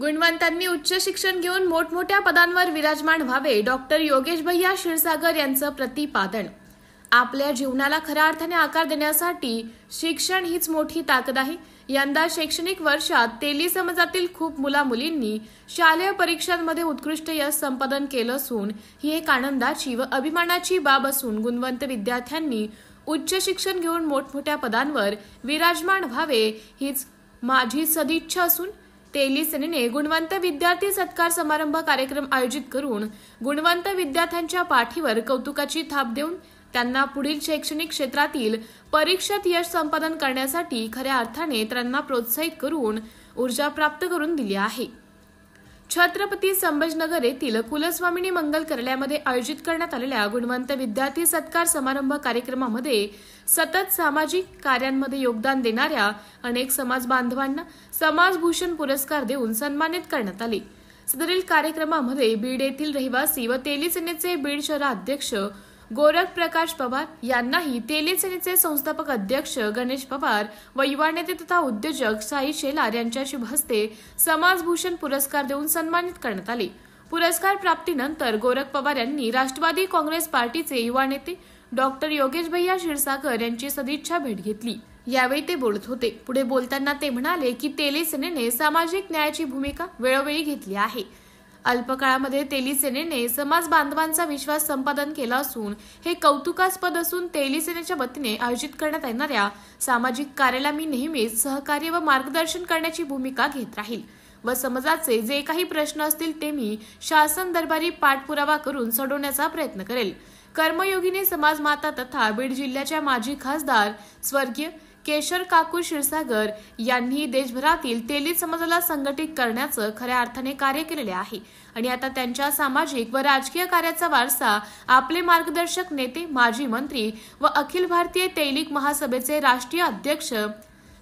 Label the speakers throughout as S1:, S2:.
S1: गुणवंतांनी उच्च शिक्षण घेऊन मोठमोठ्या पदांवर विराजमान व्हावे, डॉक्टर योगेश भैया क्षीरसागर यांचं प्रतिपादन। आपल्या जीवनाला खऱ्या अर्थाने आकार देण्यासाठी शिक्षण हीच मोठी ताकद आहे। यंदा शैक्षणिक वर्षात तेली समाजातील खूप मुला-मुलींनी शालेय परीक्षांमध्ये उत्कृष्ट यश संपादन केलं असून ही एक आनंदाची व अभिमानाची बाब असून गुणवंत विद्यार्थ्यांनी उच्च शिक्षण घेऊन मोठमोठ्या पदांवर विराजमान व्हावे हीच माझी सदिच्छा असून तेली सेनेने गुणवंत विद्यार्थी सत्कार समारंभ कार्यक्रम आयोजित करून गुणवंत विद्यार्थ्यांच्या पाठीवर कौतुकाची थाप देऊन त्यांना पुढील शैक्षणिक क्षेत्रातील परीक्षेत यश संपादन करण्यासाठी खऱ्या अर्थाने त्यांना प्रोत्साहित करून ऊर्जा प्राप्त करून दिली आहे। छत्रपती संभाजीनगर येथील कुलस्वामिनी मंगल कार्यालयामध्ये आयोजित करण्यात आलेल्या गुणवंत विद्यार्थी सत्कार समारंभ कार्यक्रमामध्ये सतत सामाजिक कार्यांमध्ये योगदान देणाऱ्या अनेक समाज बांधवांना समाजभूषण पुरस्कार देऊन सन्मानित करण्यात आले। सदरील कार्यक्रमामध्ये बीड येथील रहिवासी व तेली सेनेचे बीड शहराध्यक्ष गोरख प्रकाश पवार यांनाही तेली सेनेचे संस्थापक अध्यक्ष गणेश पवार व युवा नेते तथा उद्योजक साई शेलार यांच्या शुभ हस्ते समाजभूषण पुरस्कार देऊन सन्मानित करण्यात आले। पुरस्कार प्राप्तीनंतर गोरख पवार यांनी राष्ट्रवादी काँग्रेस पार्टीचे युवा नेते डॉक्टर योगेश भैया क्षीरसागर यांची सदिच्छा भेट घेतली। यावेळी ते बोलत होते। पुढे बोलताना ते म्हणाले की तेली सेनेने सामाजिक न्यायाची भूमिका वेळोवेळी घेतली आहे। अल्पकाळामध्ये तेली सेनेने समाज बांधवांचा विश्वास संपादन केला असून हे कौतुकास्पद असून तेली सेनेच्या वतीने आयोजित करण्यात येणाऱ्या सामाजिक कार्याला मी नेहमीच सहकार्य व मार्गदर्शन करण्याची भूमिका घेत राहील व समाजाचे जे काही प्रश्न असतील ते मी शासन दरबारी पाठपुरावा करून सोडवण्याचा प्रयत्न करेल। कर्मयोगिनी समाज माता तथा बीड जिल्ह्याच्या माजी खासदार स्वर्गीय केशर काकू क्षीरसागर यांनी देशभरातील तेली समाजाला संघटित करण्याचं खऱ्या अर्थाने कार्य केलेले आहे आणि आता त्यांच्या सामाजिक व राजकीय कार्याचा वारसा आपले मार्गदर्शक नेते माजी मंत्री व अखिल भारतीय तैलिक महासभेचे राष्ट्रीय अध्यक्ष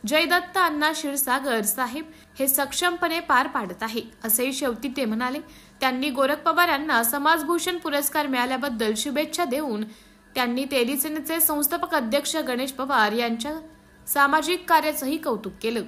S1: जयदत्त अण्णा क्षीरसागर साहेब हे सक्षमपणे पार पाडत आहे असे शेवटी ते म्हणाले। त्यांनी गोरख पवार यांना समाजभूषण पुरस्कार मिळाल्याबद्दल शुभेच्छा देऊन त्यांनी तेली सेनेचे संस्थापक अध्यक्ष गणेश पवार यांच्या सामाजिक कार्याचंही कौतुक केलं।